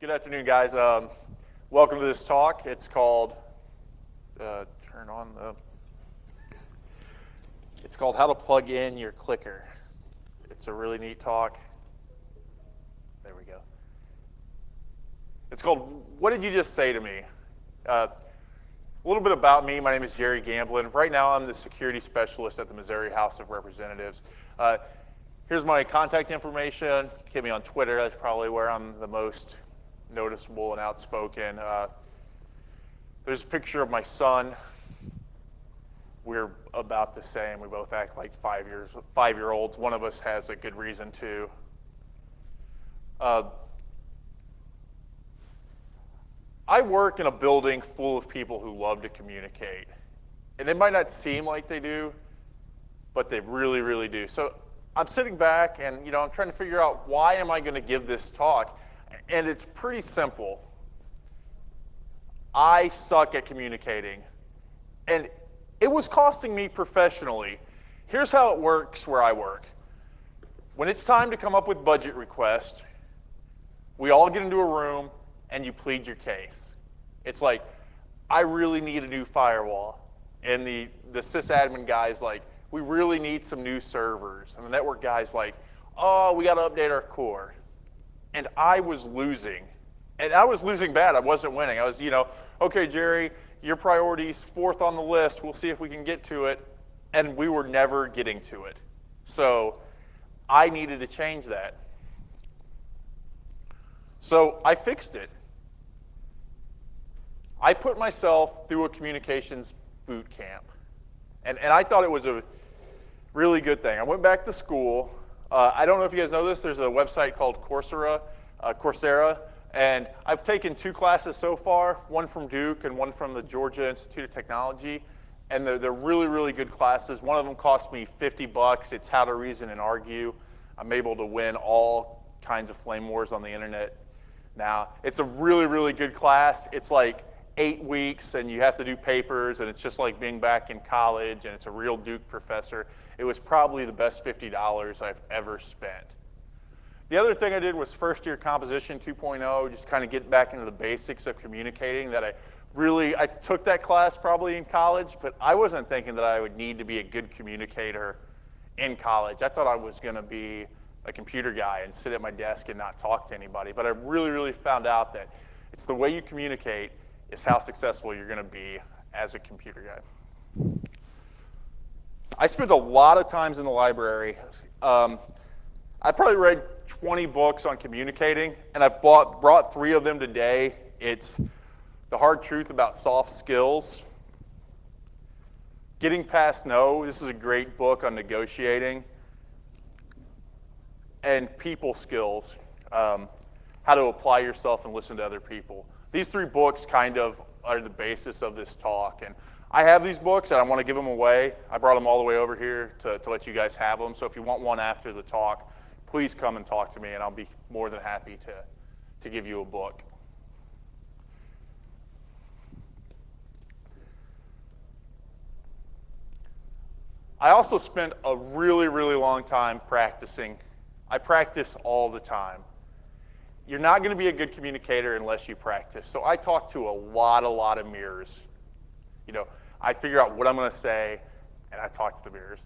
Good afternoon, guys. Welcome to this talk. It's called, turn on the, it's called How to Plug In Your Clicker. It's a really neat talk. There we go. It's called, What Did You Just Say to Me? A little bit about me. My name is Jerry Gamblin. Right now, I'm the security specialist at the Missouri House of Representatives. Here's my contact information. Hit me on Twitter. That's probably where I'm the most noticeable and outspoken. There's a picture of my son. We're about the same. We both act like 5-year-olds. One of us has a good reason to. I work in a building full of people who love to communicate. And it might not seem like they do, but they really, really do. So I'm sitting back and I'm trying to figure out, why am I going to give this talk? And it's pretty simple. I suck at communicating. And it was costing me professionally. Here's how it works where I work. When it's time to come up with budget requests, we all get into a room and you plead your case. It's like, I really need a new firewall. And the sysadmin guy's like, we really need some new servers. And the network guy's like, oh, we got to update our core. And I was losing. And I was losing bad. I wasn't winning. I was, okay, Jerry, your priority's 4th on the list. We'll see if we can get to it. And we were never getting to it. So I needed to change that. So I fixed it. I put myself through a communications boot camp. And I thought it was a really good thing. I went back to school. I don't know if you guys know this. There's a website called Coursera, and I've taken 2 classes so far, one from Duke and one from the Georgia Institute of Technology, and they're really, really good classes. One of them cost me $50. It's How to Reason and Argue. I'm able to win all kinds of flame wars on the internet now. It's a really, really good class. It's like 8 weeks, and you have to do papers, and it's just like being back in college, and it's a real Duke professor. It was probably the best $50 I've ever spent. The other thing I did was first year composition 2.0, just kind of get back into the basics of communicating. I took that class probably in college, but I wasn't thinking that I would need to be a good communicator in college. I thought I was going to be a computer guy and sit at my desk and not talk to anybody. But I really, really found out that it's the way you communicate is how successful you're going to be as a computer guy. I spent a lot of times in the library. I probably read 20 books on communicating, and I've brought 3 of them today. It's The Hard Truth About Soft Skills, Getting Past No. This is a great book on negotiating, and People Skills, how to apply yourself and listen to other people. These 3 books kind of are the basis of this talk. And I have these books, and I want to give them away. I brought them all the way over here to let you guys have them. So if you want one after the talk, please come and talk to me, and I'll be more than happy to give you a book. I also spent a really, really long time practicing. I practice all the time. You're not going to be a good communicator unless you practice. So I talk to a lot of mirrors. I figure out what I'm going to say, and I talk to the mirrors.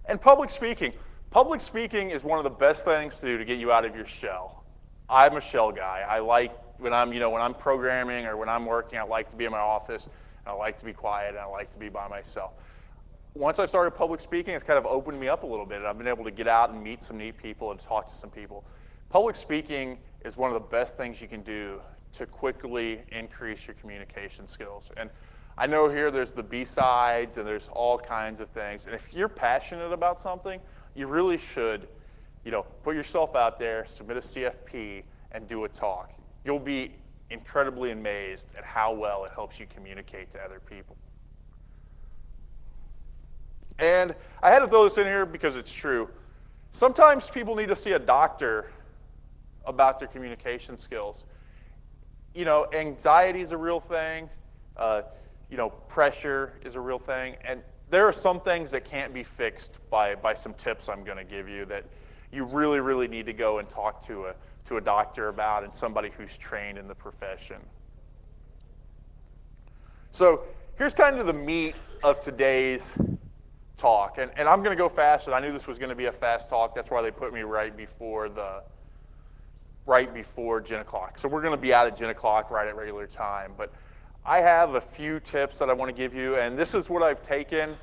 And public speaking. Public speaking is one of the best things to do to get you out of your shell. I'm a shell guy. I like when I'm programming or when I'm working, I like to be in my office, and I like to be quiet, and I like to be by myself. Once I started public speaking, it's kind of opened me up a little bit. I've been able to get out and meet some neat people and talk to some people. Public speaking is one of the best things you can do to quickly increase your communication skills. And I know here there's the B-sides and there's all kinds of things. And if you're passionate about something, you really should, put yourself out there, submit a CFP, and do a talk. You'll be incredibly amazed at how well it helps you communicate to other people. And I had to throw this in here because it's true. Sometimes people need to see a doctor about their communication skills. Anxiety is a real thing. Pressure is a real thing. And there are some things that can't be fixed by some tips I'm going to give you that you really, really need to go and talk to to a doctor about and somebody who's trained in the profession. So here's kind of the meat of today's talk. And I'm going to go fast, and I knew this was going to be a fast talk. That's why they put me right before 10 o'clock. So we're going to be out at 10 o'clock right at regular time. But I have a few tips that I want to give you, and this is what I've taken.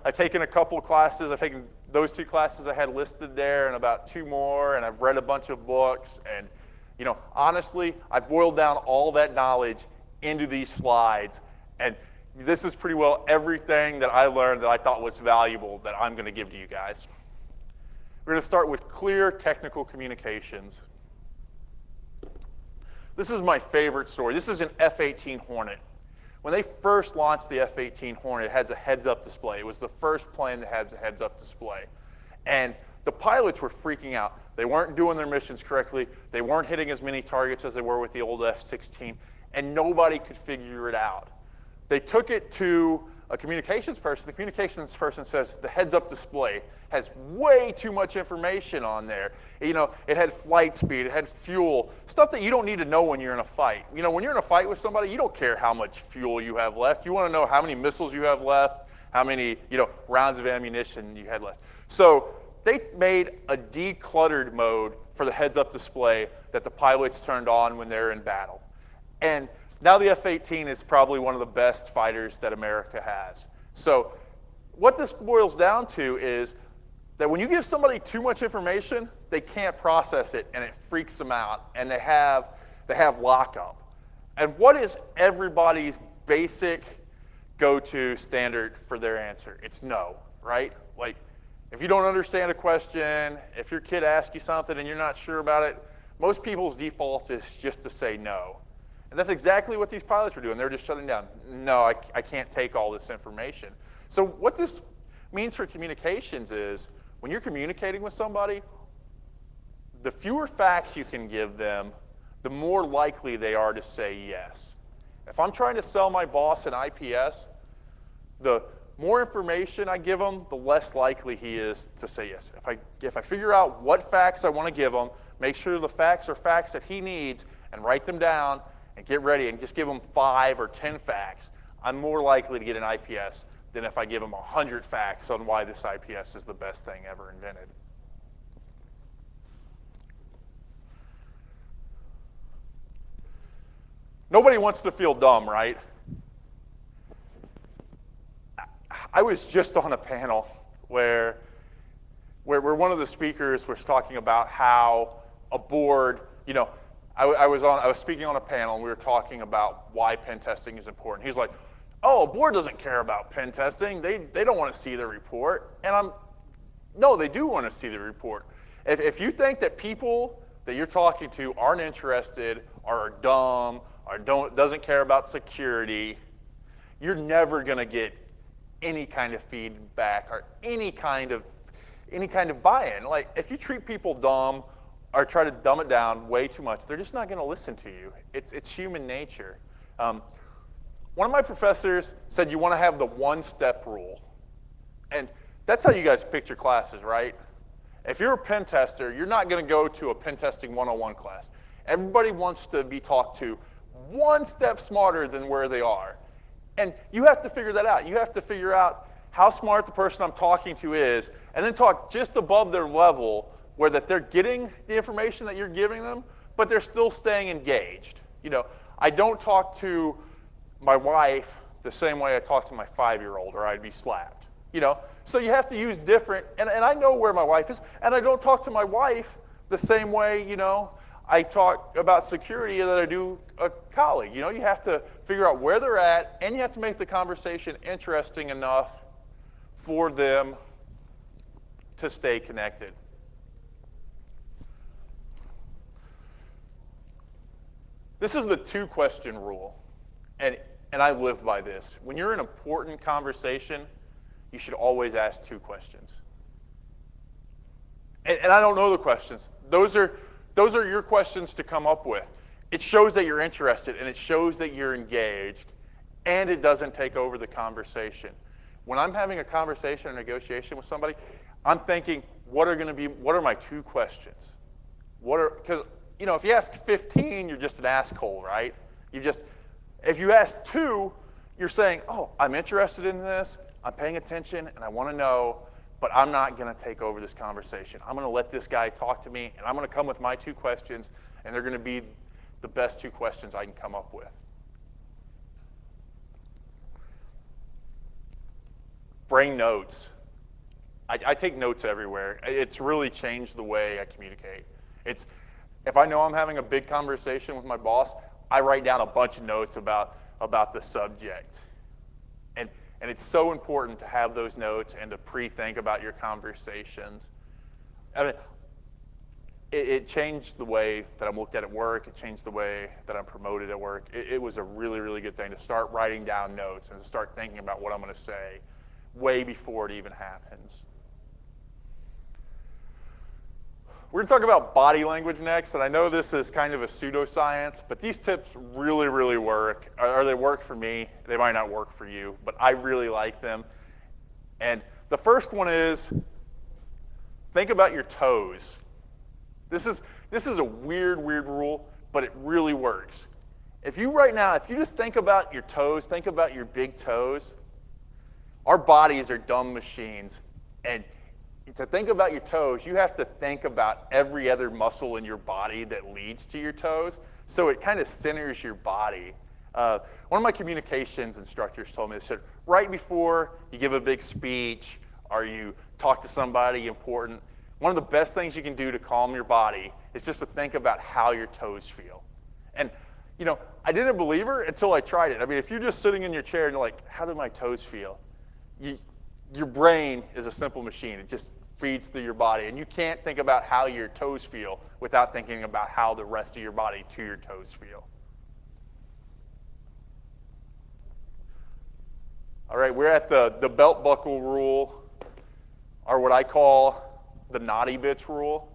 I've taken a couple classes. I've taken those 2 classes I had listed there and about 2 more, and I've read a bunch of books. And, honestly, I've boiled down all that knowledge into these slides. And this is pretty well everything that I learned that I thought was valuable that I'm going to give to you guys. We're going to start with clear technical communications. This is my favorite story. This is an F-18 Hornet. When they first launched the F-18 Hornet, it has a heads-up display. It was the first plane that had a heads-up display. And the pilots were freaking out. They weren't doing their missions correctly. They weren't hitting as many targets as they were with the old F-16, and nobody could figure it out. They took it to a communications person. The communications person says the heads-up display has way too much information on there. It had flight speed, it had fuel, stuff that you don't need to know when you're in a fight. When you're in a fight with somebody, you don't care how much fuel you have left. You want to know how many missiles you have left, how many, rounds of ammunition you had left. So they made a decluttered mode for the heads-up display that the pilots turned on when they're in battle. And now the F-18 is probably one of the best fighters that America has. So what this boils down to is that when you give somebody too much information, they can't process it, and it freaks them out, and they have lockup. And what is everybody's basic go-to standard for their answer? It's no, right? Like, if you don't understand a question, if your kid asks you something and you're not sure about it, most people's default is just to say no. And that's exactly what these pilots were doing. They were just shutting down. No, I can't take all this information. So what this means for communications is when you're communicating with somebody, the fewer facts you can give them, the more likely they are to say yes. If I'm trying to sell my boss an IPS, the more information I give him, the less likely he is to say yes. If I figure out what facts I want to give him, make sure the facts are facts that he needs, and write them down, and get ready and just give them 5 or 10 facts, I'm more likely to get an IPS than if I give them 100 facts on why this IPS is the best thing ever invented. Nobody wants to feel dumb, right? I was just on a panel where one of the speakers was talking about how a board, I was speaking on a panel, and we were talking about why pen testing is important. He's like, oh, a board doesn't care about pen testing. They don't want to see the report. And no, they do want to see the report. If you think that people that you're talking to aren't interested, or are dumb, or doesn't care about security, you're never going to get any kind of feedback or any kind of buy-in. Like, if you treat people dumb or try to dumb it down way too much, they're just not going to listen to you. It's human nature. One of my professors said you want to have the one-step rule. And that's how you guys pick your classes, right? If you're a pen tester, you're not going to go to a pen testing 101 class. Everybody wants to be talked to one step smarter than where they are. And you have to figure that out. You have to figure out how smart the person I'm talking to is, and then talk just above their level where that they're getting the information that you're giving them, but they're still staying engaged. I don't talk to my wife the same way I talk to my 5-year-old, or I'd be slapped. So you have to use different, and I know where my wife is, and I don't talk to my wife the same way, I talk about security that I do a colleague. You have to figure out where they're at, and you have to make the conversation interesting enough for them to stay connected. This is the 2-question rule, and I live by this. When you're in an important conversation, you should always ask 2 questions. And I don't know the questions. Those are your questions to come up with. It shows that you're interested, and it shows that you're engaged, and it doesn't take over the conversation. When I'm having a conversation or negotiation with somebody, I'm thinking, what are my 2 questions? Because if you ask 15, you're just an asshole, right? If you ask 2, you're saying, oh, I'm interested in this, I'm paying attention, and I want to know, but I'm not going to take over this conversation. I'm going to let this guy talk to me, and I'm going to come with my 2 questions, and they're going to be the best 2 questions I can come up with. Bring notes. I take notes everywhere. It's really changed the way I communicate. If I know I'm having a big conversation with my boss, I write down a bunch of notes about the subject. And it's so important to have those notes and to pre-think about your conversations. I mean, it changed the way that I'm looked at work. It changed the way that I'm promoted at work. It was a really, really good thing to start writing down notes and to start thinking about what I'm going to say way before it even happens. We're going to talk about body language next, and I know this is kind of a pseudoscience, but these tips really, really work, or they work for me. They might not work for you, but I really like them. And the first one is, think about your toes. This is a weird rule, but it really works. If you just think about your toes, think about your big toes, our bodies are dumb machines, and to think about your toes, you have to think about every other muscle in your body that leads to your toes, so it kind of centers your body. One of my communications instructors told me, they said, right before you give a big speech or you talk to somebody important, one of the best things you can do to calm your body is just to think about how your toes feel. And, I didn't believe her until I tried it. I mean, if you're just sitting in your chair and you're like, how do my toes feel? Your brain is a simple machine. It just feeds through your body. And you can't think about how your toes feel without thinking about how the rest of your body to your toes feel. All right, we're at the belt buckle rule, or what I call the naughty bits rule.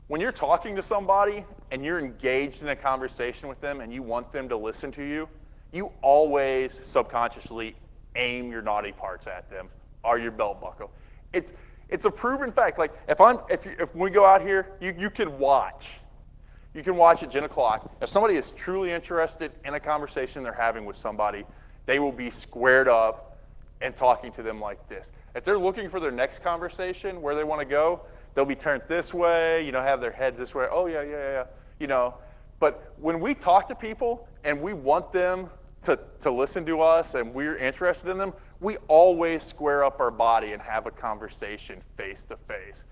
When you're talking to somebody and you're engaged in a conversation with them and you want them to listen to you, you always subconsciously aim your naughty parts at them or your belt buckle. It's a proven fact. Like if we go out here, you can watch. You can watch at 10 o'clock. If somebody is truly interested in a conversation they're having with somebody, they will be squared up and talking to them like this. If they're looking for their next conversation, where they want to go, they'll be turned this way, have their heads this way. Oh, yeah. But when we talk to people and we want them to listen to us and we're interested in them, we always square up our body and have a conversation face to face.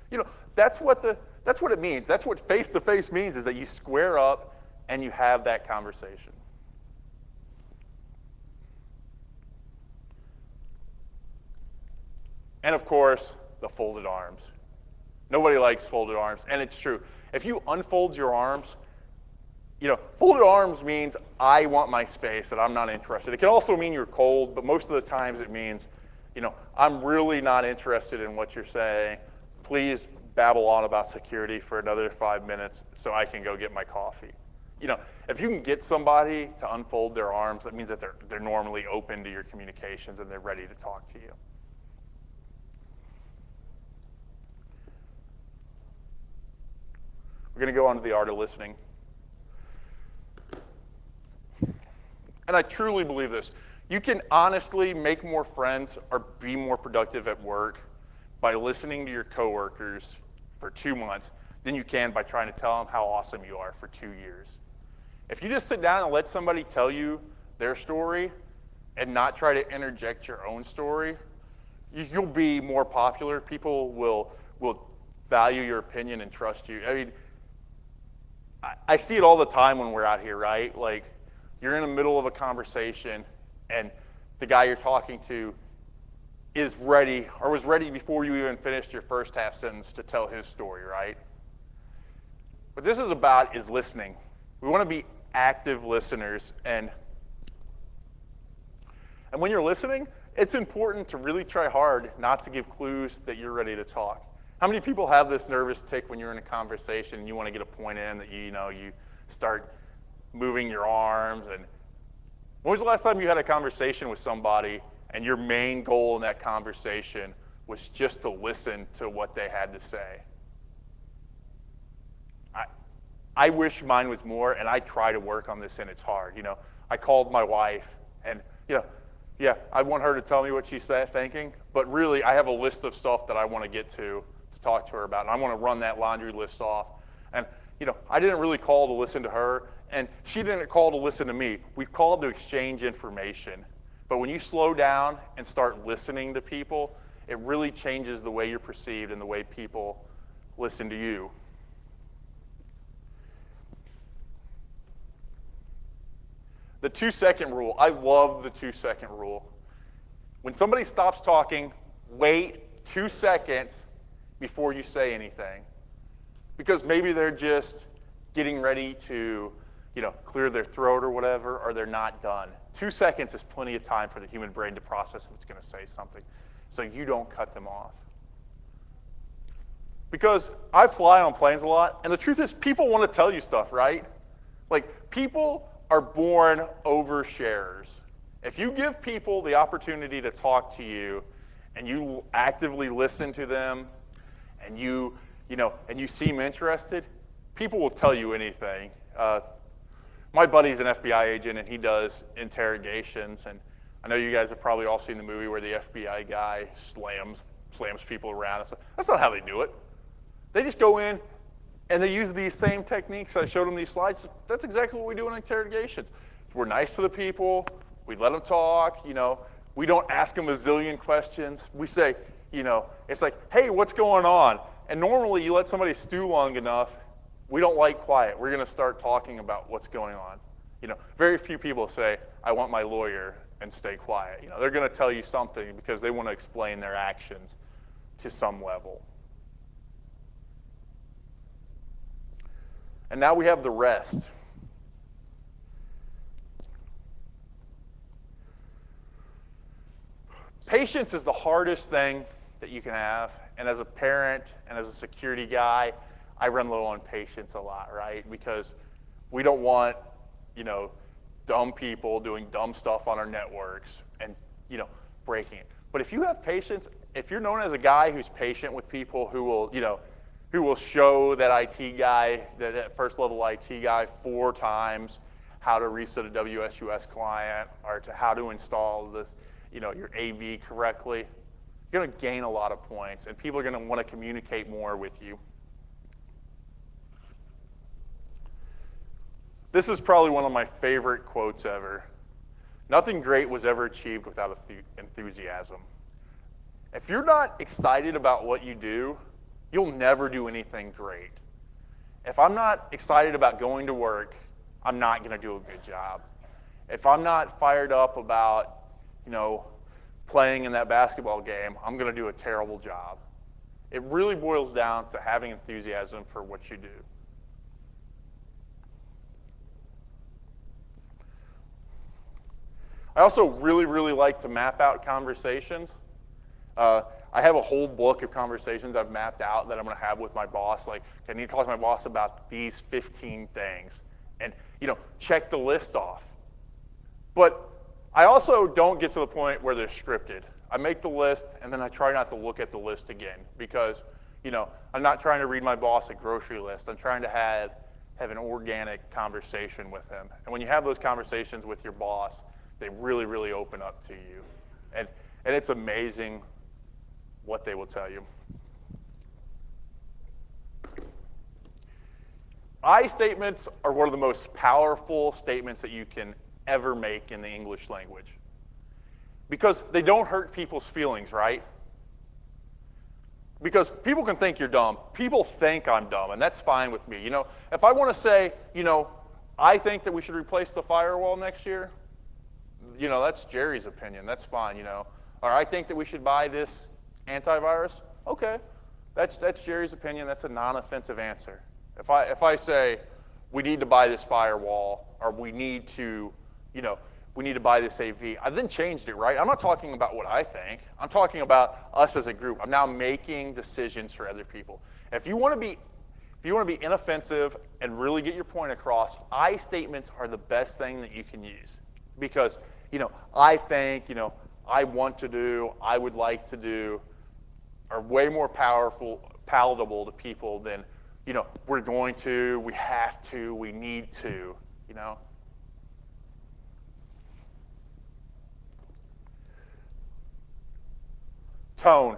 That's what it means. That's what face to face means, is that you square up and you have that conversation. And of course, the folded arms. Nobody likes folded arms, and it's true. If you unfold your arms, folded arms means I want my space, that I'm not interested. It can also mean you're cold, but most of the times it means, I'm really not interested in what you're saying. Please babble on about security for another 5 minutes so I can go get my coffee. If you can get somebody to unfold their arms, that means that they're normally open to your communications and they're ready to talk to you. We're going to go on to the art of listening. And I truly believe this. You can honestly make more friends or be more productive at work by listening to your coworkers for 2 months than you can by trying to tell them how awesome you are for 2 years. If you just sit down and let somebody tell you their story and not try to interject your own story, you'll be more popular. People will value your opinion and trust you. I mean, I see it all the time when we're out here, right? Like, you're in the middle of a conversation and the guy you're talking to is ready or was ready before you even finished your first half sentence to tell his story, right? What this is about is listening. We want to be active listeners, and when you're listening, it's important to really try hard not to give clues that you're ready to talk. How many people have this nervous tick when you're in a conversation and you want to get a point in that you start moving your arms? And when was the last time you had a conversation with somebody and your main goal in that conversation was just to listen to what they had to say? I wish mine was more, and I try to work on this, and it's hard. I called my wife, and yeah, I want her to tell me what she's thinking, but really, I have a list of stuff that I want to get to talk to her about, and I want to run that laundry list off. And I didn't really call to listen to her, and she didn't call to listen to me. We called to exchange information. But when you slow down and start listening to people, it really changes the way you're perceived and the way people listen to you. The 2-second rule. I love the 2-second rule. When somebody stops talking, wait 2 seconds before you say anything. Because maybe they're just getting ready to, clear their throat or whatever, or they're not done. 2 seconds is plenty of time for the human brain to process if it's going to say something, so you don't cut them off. Because I fly on planes a lot, and the truth is people want to tell you stuff, right? Like, people are born oversharers. If you give people the opportunity to talk to you, and you actively listen to them, and you seem interested, people will tell you anything. My buddy's an FBI agent, and he does interrogations, and I know you guys have probably all seen the movie where the FBI guy slams people around. That's not how they do it. They just go in, and they use these same techniques. I showed them these slides. That's exactly what we do in interrogations. We're nice to the people. We let them talk. We don't ask them a zillion questions. We say, it's like, hey, what's going on? And normally you let somebody stew long enough, we don't like quiet. We're going to start talking about what's going on. Very few people say, I want my lawyer, and stay quiet. They're going to tell you something because they want to explain their actions to some level. And now we have the rest. Patience is the hardest thing that you can have. And as a parent and as a security guy, I run low on patience a lot, right? Because we don't want, dumb people doing dumb stuff on our networks and, breaking it. But if you have patience, if you're known as a guy who's patient with people who will show that IT guy, that first level IT guy 4 times how to reset a WSUS client or to how to install this, your AV correctly, you're going to gain a lot of points, and people are going to want to communicate more with you. This is probably one of my favorite quotes ever. Nothing great was ever achieved without enthusiasm. If you're not excited about what you do, you'll never do anything great. If I'm not excited about going to work, I'm not going to do a good job. If I'm not fired up about, playing in that basketball game, I'm going to do a terrible job. It really boils down to having enthusiasm for what you do. I also really, really like to map out conversations. I have a whole book of conversations I've mapped out that I'm going to have with my boss. Like, I need to talk to my boss about these 15 things. And, check the list off. But I also don't get to the point where they're scripted. I make the list, and then I try not to look at the list again because, I'm not trying to read my boss a grocery list. I'm trying to have an organic conversation with him. And when you have those conversations with your boss, they really, really open up to you. And it's amazing what they will tell you. I statements are one of the most powerful statements that you can ever make in the English language. Because they don't hurt people's feelings, right? Because people can think you're dumb. People think I'm dumb, and that's fine with me. If I want to say, I think that we should replace the firewall next year, that's Jerry's opinion. That's fine, Or I think that we should buy this antivirus. Okay, that's Jerry's opinion. That's a non-offensive answer. If I say we need to buy this firewall or we need to buy this AV, I then changed it, right? I'm not talking about what I think. I'm talking about us as a group. I'm now making decisions for other people. If you want to be inoffensive and really get your point across, I statements are the best thing that you can use. Because, I think, I want to do, I would like to do, are way more palatable to people than we're going to, we have to, we need to, Tone.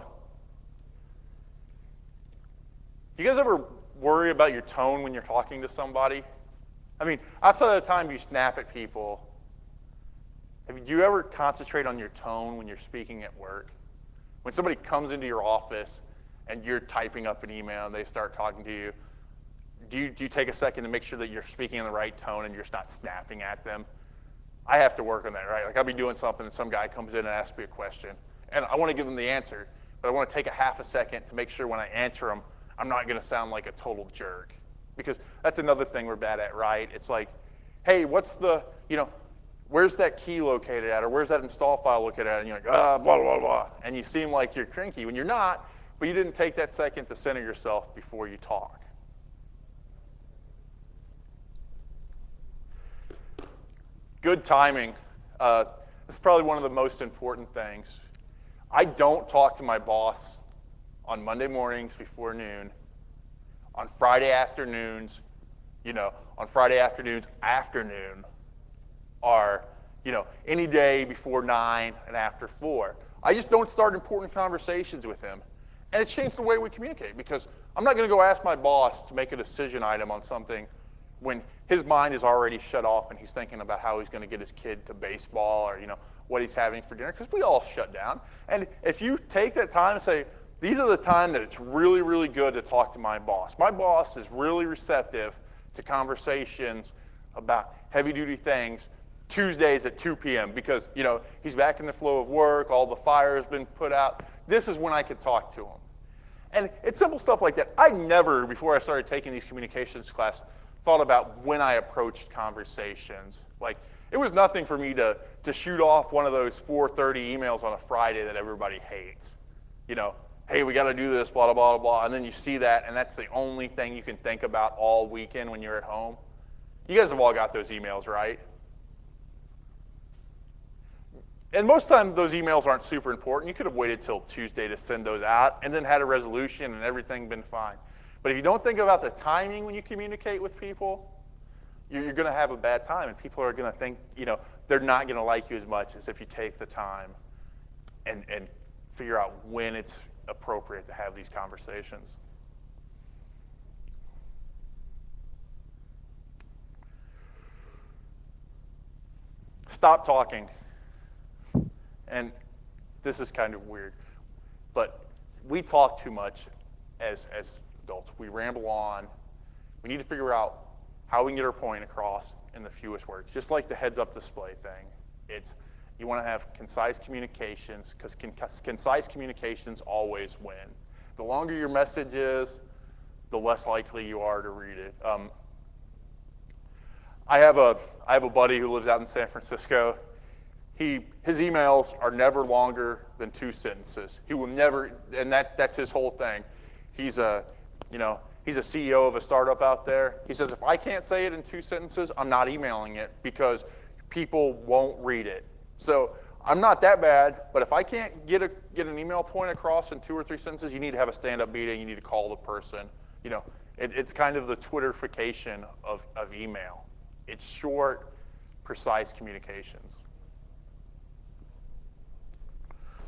You guys ever worry about your tone when you're talking to somebody? I mean, outside of the time you snap at people, do you ever concentrate on your tone when you're speaking at work? When somebody comes into your office and you're typing up an email and they start talking to you, do you take a second to make sure that you're speaking in the right tone and you're just not snapping at them? I have to work on that, right? Like I'll be doing something and some guy comes in and asks me a question, and I want to give them the answer, but I want to take a half a second to make sure when I answer them, I'm not going to sound like a total jerk. Because that's another thing we're bad at, right? It's like, hey, what's the, where's that key located at? Or where's that install file located at? And you're like, blah, blah, blah. And you seem like you're cranky when you're not, but you didn't take that second to center yourself before you talk. Good timing. This is probably one of the most important things. I don't talk to my boss on Monday mornings before noon, on Friday afternoons, afternoon, or, any day before 9 and after 4. I just don't start important conversations with him. And it's changed the way we communicate because I'm not going to go ask my boss to make a decision item on something when his mind is already shut off and he's thinking about how he's going to get his kid to baseball or, what he's having for dinner, because we all shut down. And if you take that time and say, these are the time that it's really, really good to talk to my boss. My boss is really receptive to conversations about heavy-duty things Tuesdays at 2 p.m. because, he's back in the flow of work, all the fire has been put out. This is when I could talk to him. And it's simple stuff like that. I never, before I started taking these communications class, thought about when I approached conversations. Like, it was nothing for me to shoot off one of those 4:30 emails on a Friday that everybody hates. Hey, we got to do this, blah, blah, blah, blah. And then you see that, and that's the only thing you can think about all weekend when you're at home. You guys have all got those emails, right? And most times those emails aren't super important. You could have waited till Tuesday to send those out and then had a resolution and everything been fine. But if you don't think about the timing when you communicate with people, you're going to have a bad time, and people are going to think, they're not going to like you as much as if you take the time and figure out when it's appropriate to have these conversations. Stop talking. And this is kind of weird, but we talk too much as adults. We ramble on. We need to figure out how we can get our point across in the fewest words. Just like the heads-up display thing. You want to have concise communications because concise communications always win. The longer your message is, the less likely you are to read it. I have a buddy who lives out in San Francisco. His emails are never longer than 2 sentences. He will never, and that's his whole thing. He's a CEO of a startup out there. He says, if I can't say it in 2 sentences, I'm not emailing it because people won't read it. So I'm not that bad, but if I can't get an email point across in 2 or 3 sentences, you need to have a stand-up meeting. You need to call the person. It's kind of the Twitterification of email. It's short, precise communications.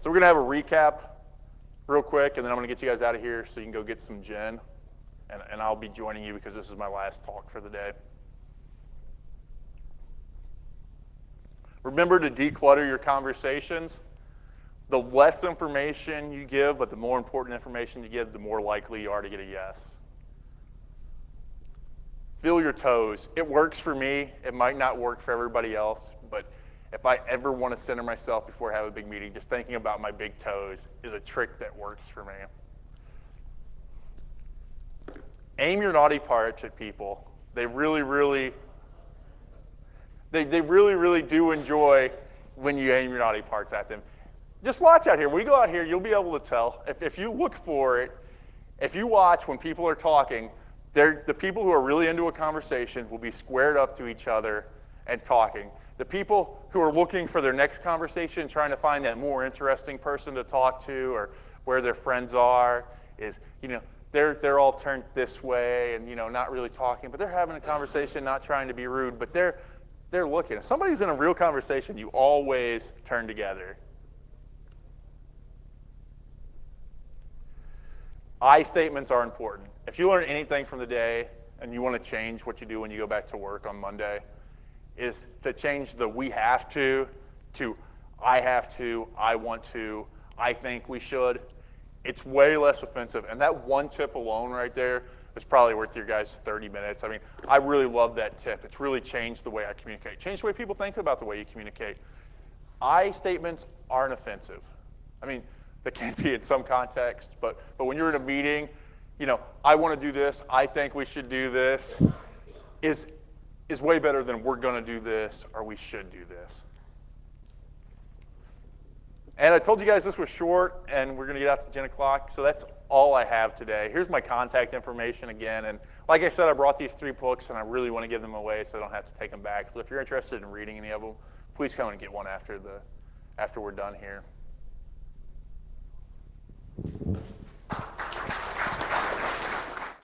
So we're going to have a recap real quick, and then I'm going to get you guys out of here so you can go get some gin. And I'll be joining you because this is my last talk for the day. Remember to declutter your conversations. The less information you give, but the more important information you give, the more likely you are to get a yes. Feel your toes. It works for me. It might not work for everybody else, but if I ever want to center myself before I have a big meeting, just thinking about my big toes is a trick that works for me. Aim your naughty parts at people. They really, really do enjoy when you aim your naughty parts at them. Just watch out here. When we go out here, you'll be able to tell. If you look for it, if you watch when people are talking, the people who are really into a conversation will be squared up to each other and talking. The people who are looking for their next conversation, trying to find that more interesting person to talk to or where their friends are, they're all turned this way and, not really talking, but they're having a conversation, not trying to be rude, but they're looking. If somebody's in a real conversation, you always turn together. I statements are important. If you learn anything from the day and you want to change what you do when you go back to work on Monday, is to change the we have to I have to, I want to, I think we should. It's way less offensive. And that one tip alone right there is probably worth your guys' 30 minutes. I mean, I really love that tip. It's really changed the way I communicate, changed the way people think about the way you communicate. I statements aren't offensive. I mean, they can be in some context, but when you're in a meeting, I want to do this, I think we should do this, is way better than we're going to do this or we should do this. And I told you guys this was short, and we're going to get out to 10 o'clock, so that's all I have today. Here's my contact information again, and like I said, I brought these 3 books, and I really want to give them away so I don't have to take them back. So if you're interested in reading any of them, please come and get one after we're done here.